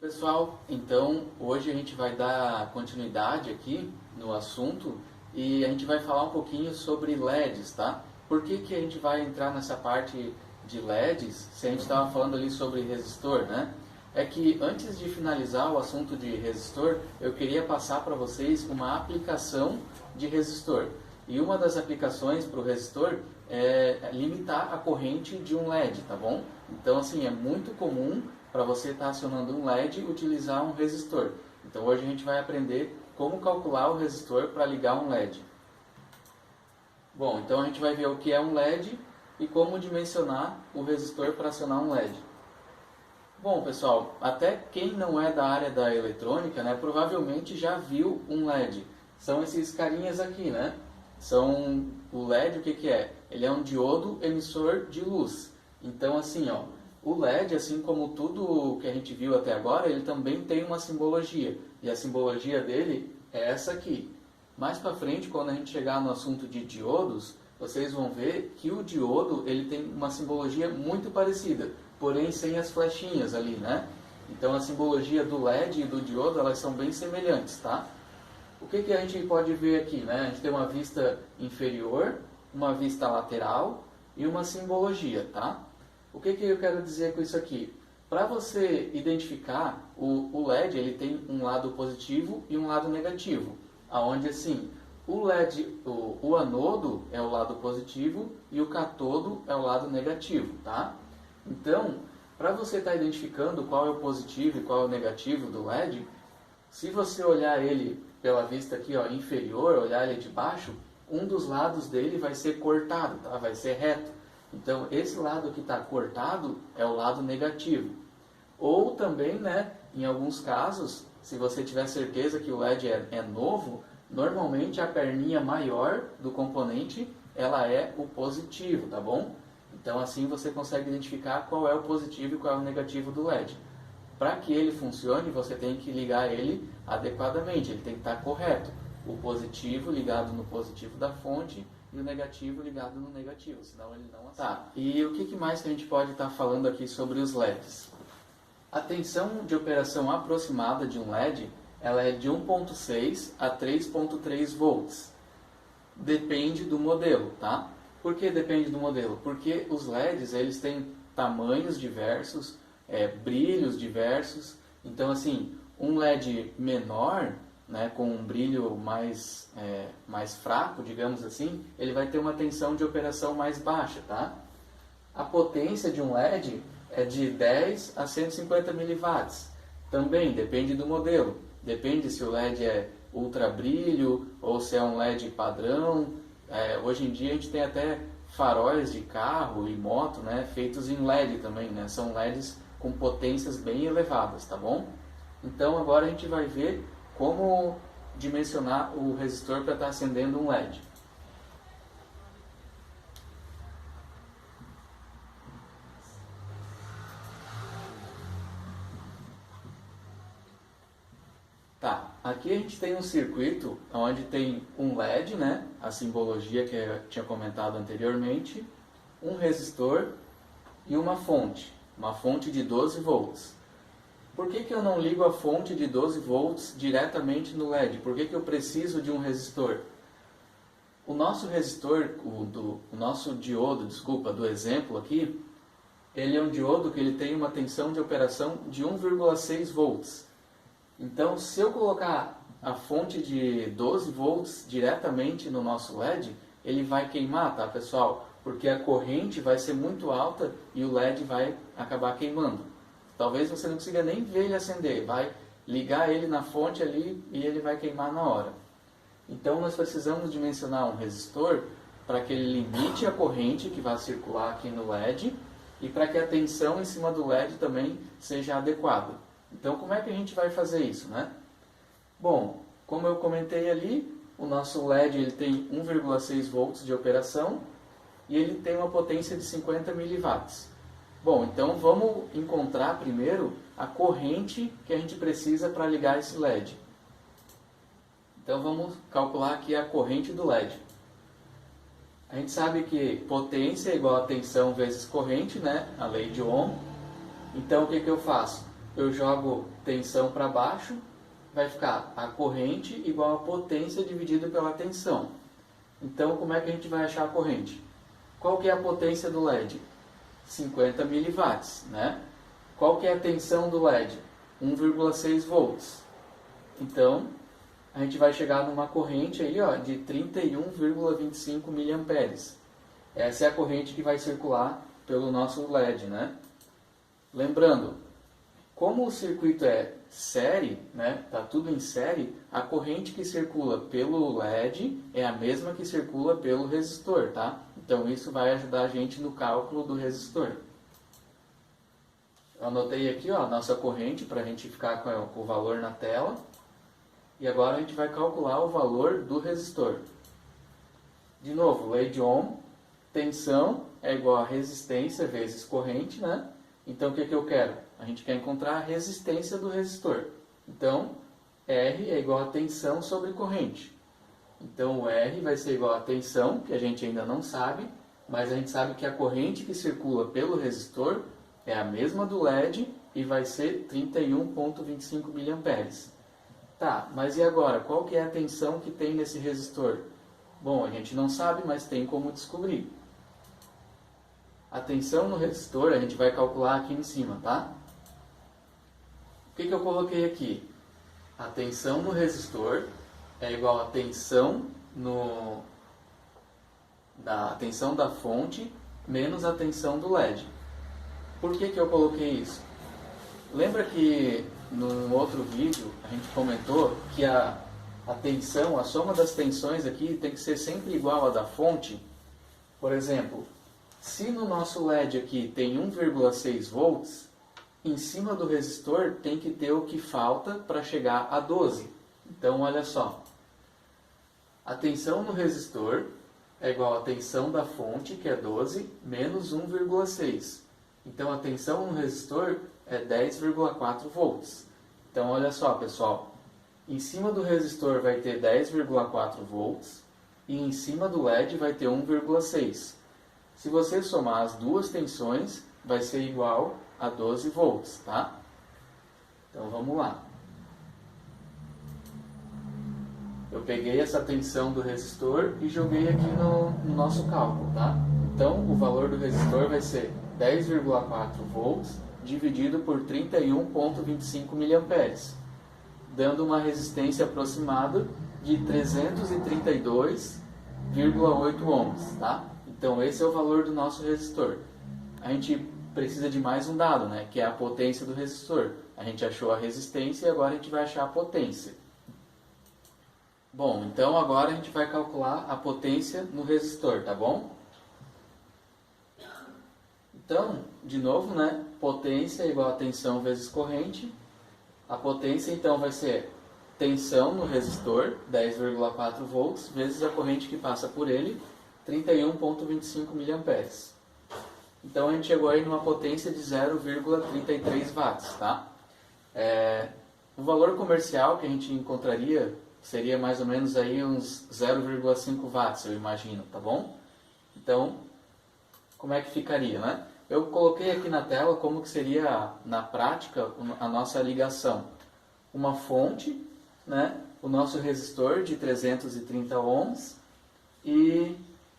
Pessoal, então hoje a gente vai dar continuidade aqui no assunto e a gente vai falar um pouquinho sobre LEDs, tá? Por que que a gente vai entrar nessa parte de LEDs se a gente estava falando ali sobre resistor, né? É que antes de finalizar o assunto de resistor, eu queria passar para vocês uma aplicação de resistor. E uma das aplicações para o resistor é limitar a corrente de um LED, tá bom? Então, assim, é muito comum para você estar acionando um LED utilizar um resistor. Então, hoje a gente vai aprender como calcular o resistor para ligar um LED. Bom, então a gente vai ver o que é um LED e como dimensionar o resistor para acionar um LED. Bom, pessoal, até quem não é da área da eletrônica, né, provavelmente já viu um LED. São esses carinhas aqui, né? São o LED, o que que é? Ele é um diodo emissor de luz. Então, assim, ó, o LED, assim como tudo que a gente viu até agora, ele também tem uma simbologia. E a simbologia dele é essa aqui. Mais para frente, quando a gente chegar no assunto de diodos, vocês vão ver que o diodo ele tem uma simbologia muito parecida, porém sem as flechinhas ali, né? Então a simbologia do LED e do diodo, elas são bem semelhantes, tá? O que que a gente pode ver aqui, né? A gente tem uma vista inferior, uma vista lateral e uma simbologia, tá? O que que eu quero dizer com isso aqui? Para você identificar, o LED ele tem um lado positivo e um lado negativo, aonde assim, o LED, o anodo é o lado positivo e o catodo é o lado negativo, tá? Então, para você estar identificando qual é o positivo e qual é o negativo do LED, se você olhar ele pela vista aqui, ó, inferior, olhar ele de baixo, um dos lados dele vai ser cortado, tá? Vai ser reto. Então, esse lado que está cortado é o lado negativo. Ou também, né, em alguns casos, se você tiver certeza que o LED é novo, normalmente a perninha maior do componente, ela é o positivo, tá bom? Então, assim você consegue identificar qual é o positivo e qual é o negativo do LED. Para que ele funcione, você tem que ligar ele adequadamente, ele tem que estar correto. O positivo ligado no positivo da fonte e o negativo ligado no negativo, senão ele não acende. Tá, e o que mais que a gente pode estar falando aqui sobre os LEDs? A tensão de operação aproximada de um LED ela é de 1.6 a 3.3 volts. Depende do modelo, tá? Por que depende do modelo? Porque os LEDs eles têm tamanhos diversos, brilhos diversos. Então, assim, um LED menor, né, com um brilho mais fraco, digamos assim, ele vai ter uma tensão de operação mais baixa, tá? A potência de um LED é de 10 a 150 miliwatts. Também depende do modelo. Depende se o LED é ultra brilho ou se é um LED padrão. Hoje em dia a gente tem até faróis de carro e moto, né, feitos em LED também, né? São LEDs com potências bem elevadas, tá bom? Então agora a gente vai ver como dimensionar o resistor para estar acendendo um LED. Tá, aqui a gente tem um circuito onde tem um LED, né, a simbologia que eu tinha comentado anteriormente, um resistor e uma fonte de 12 volts. Por que que eu não ligo a fonte de 12 volts diretamente no LED? Por que que eu preciso de um resistor? O nosso resistor, o nosso diodo, desculpa, do exemplo aqui, ele é um diodo que ele tem uma tensão de operação de 1,6 volts. Então, se eu colocar a fonte de 12 volts diretamente no nosso LED, ele vai queimar, tá, pessoal? Porque a corrente vai ser muito alta e o LED vai acabar queimando. Talvez você não consiga nem ver ele acender, vai ligar ele na fonte ali e ele vai queimar na hora. Então, nós precisamos dimensionar um resistor para que ele limite a corrente que vai circular aqui no LED e para que a tensão em cima do LED também seja adequada. Então, como é que a gente vai fazer isso, né? Bom, como eu comentei ali, o nosso LED ele tem 1,6 volts de operação e ele tem uma potência de 50 miliwatts. Bom, então vamos encontrar primeiro a corrente que a gente precisa para ligar esse LED. Então vamos calcular aqui a corrente do LED. A gente sabe que potência é igual a tensão vezes corrente, né? A lei de Ohm. Então o que que eu faço? eu jogo tensão para baixo, vai ficar a corrente igual a potência dividida pela tensão. Então, como é que a gente vai achar a corrente? Qual que é a potência do LED? 50 miliwatts, né? Qual que é a tensão do LED? 1,6 volts. Então, a gente vai chegar numa corrente aí, ó, de 31,25 miliamperes. Essa é a corrente que vai circular pelo nosso LED, né? Lembrando, como o circuito é série, né? Tá tudo em série, a corrente que circula pelo LED é a mesma que circula pelo resistor, tá? Então isso vai ajudar a gente no cálculo do resistor. Eu anotei aqui, ó, a nossa corrente para a gente ficar com o valor na tela. E agora a gente vai calcular o valor do resistor. De novo, lei de Ohm, tensão é igual a resistência vezes corrente, né? Então o que eu quero? A gente quer encontrar a resistência do resistor. Então, R é igual a tensão sobre corrente. Então o R vai ser igual a tensão, que a gente ainda não sabe, mas a gente sabe que a corrente que circula pelo resistor é a mesma do LED e vai ser 31,25 miliamperes. Tá, mas e agora? Qual que é a tensão que tem nesse resistor? Bom, a gente não sabe, mas tem como descobrir. A tensão no resistor a gente vai calcular aqui em cima, tá? O que eu coloquei aqui? A tensão no resistor é igual a tensão tensão da fonte menos a tensão do LED. Por que eu coloquei isso? Lembra que no outro vídeo a gente comentou que a tensão, a soma das tensões aqui tem que ser sempre igual à da fonte? Por exemplo, se no nosso LED aqui tem 1,6 volts, em cima do resistor tem que ter o que falta para chegar a 12. Então, olha só. A tensão no resistor é igual à tensão da fonte, que é 12, menos 1,6. Então, a tensão no resistor é 10,4 volts. Então, olha só, pessoal. Em cima do resistor vai ter 10,4 volts e em cima do LED vai ter 1,6. Se você somar as duas tensões, vai ser igual a 12 volts, tá? Então, vamos lá. Eu peguei essa tensão do resistor e joguei aqui no nosso cálculo, tá? Então, o valor do resistor vai ser 10,4 volts dividido por 31,25 miliamperes, dando uma resistência aproximada de 332,8 ohms, tá? Então, esse é o valor do nosso resistor. A gente precisa de mais um dado, né? Que é a potência do resistor. A gente achou a resistência e agora a gente vai achar a potência. Bom, então agora a gente vai calcular a potência no resistor, tá bom? Então, de novo, né? Potência é igual a tensão vezes corrente. A potência, então, vai ser tensão no resistor, 10,4 volts, vezes a corrente que passa por ele, 31,25 miliamperes. Então, a gente chegou aí numa potência de 0,33 watts, tá? O valor comercial que a gente encontraria seria mais ou menos aí uns 0,5 watts, eu imagino, tá bom? Então, como é que ficaria, né? Eu coloquei aqui na tela como que seria, na prática, a nossa ligação. Uma fonte, né? O nosso resistor de 330 ohms e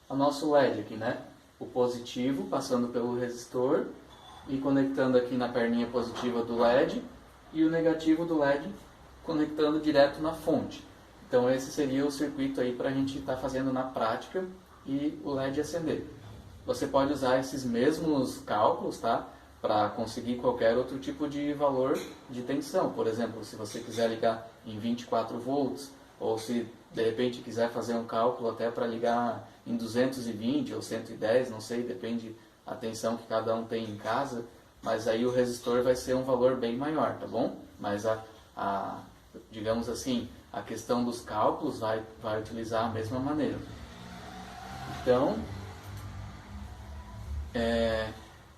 o nosso LED aqui, né? O positivo passando pelo resistor e conectando aqui na perninha positiva do LED e o negativo do LED conectando direto na fonte. Então esse seria o circuito aí para a gente estar fazendo na prática e o LED acender. Você pode usar esses mesmos cálculos, tá? Para conseguir qualquer outro tipo de valor de tensão. Por exemplo, se você quiser ligar em 24 volts, ou se de repente quiser fazer um cálculo até para ligar em 220 ou 110, não sei, depende a tensão que cada um tem em casa, mas aí o resistor vai ser um valor bem maior, tá bom? Mas digamos assim, a questão dos cálculos vai utilizar a mesma maneira. Então,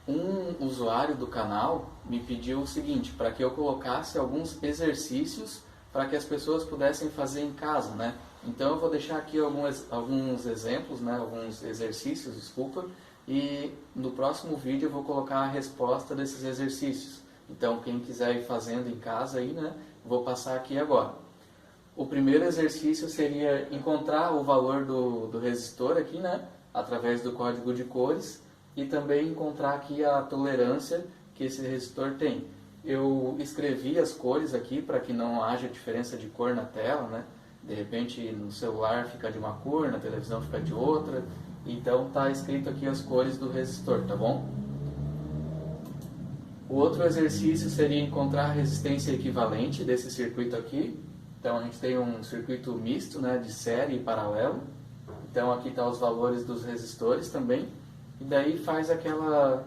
um usuário do canal me pediu o seguinte, para que eu colocasse alguns exercícios para que as pessoas pudessem fazer em casa, né? Então eu vou deixar aqui alguns exemplos, né? Alguns exercícios, desculpa, e no próximo vídeo eu vou colocar a resposta desses exercícios. Então, quem quiser ir fazendo em casa aí, né, vou passar aqui agora. O primeiro exercício seria encontrar o valor do resistor aqui, né, através do código de cores, e também encontrar aqui a tolerância que esse resistor tem. Eu escrevi as cores aqui para que não haja diferença de cor na tela, né? De repente no celular fica de uma cor, na televisão fica de outra. Então está escrito aqui as cores do resistor, tá bom? O outro exercício seria encontrar a resistência equivalente desse circuito aqui. Então a gente tem um circuito misto, né, de série e paralelo. Então aqui estão os valores dos resistores também. E daí faz aquelas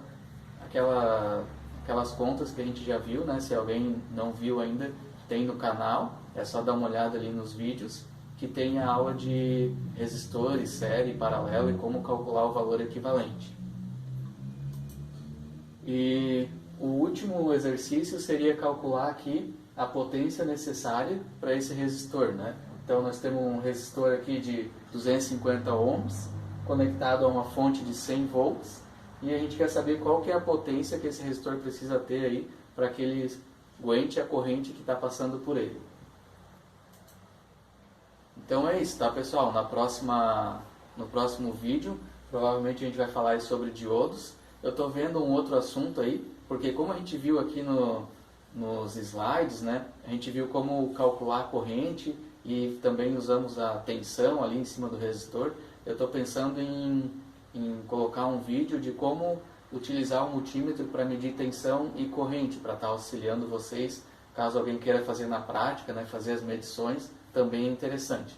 contas que a gente já viu, né? Se alguém não viu ainda, tem no canal. É só dar uma olhada ali nos vídeos, que tem a aula de resistores, série, paralelo e como calcular o valor equivalente. E o último exercício seria calcular aqui a potência necessária para esse resistor, né? Então nós temos um resistor aqui de 250 ohms, conectado a uma fonte de 100 volts, e a gente quer saber qual que é a potência que esse resistor precisa ter aí para que ele aguente a corrente que está passando por ele. Então é isso, tá, pessoal? No próximo vídeo, provavelmente a gente vai falar aí sobre diodos. Eu estou vendo um outro assunto aí, porque como a gente viu aqui nos slides, né, a gente viu como calcular a corrente e também usamos a tensão ali em cima do resistor. Eu estou pensando em colocar um vídeo de como utilizar o multímetro para medir tensão e corrente, para estar auxiliando vocês, caso alguém queira fazer na prática, né, fazer as medições, também é interessante.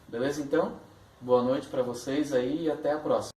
Beleza, então? Boa noite para vocês aí e até a próxima.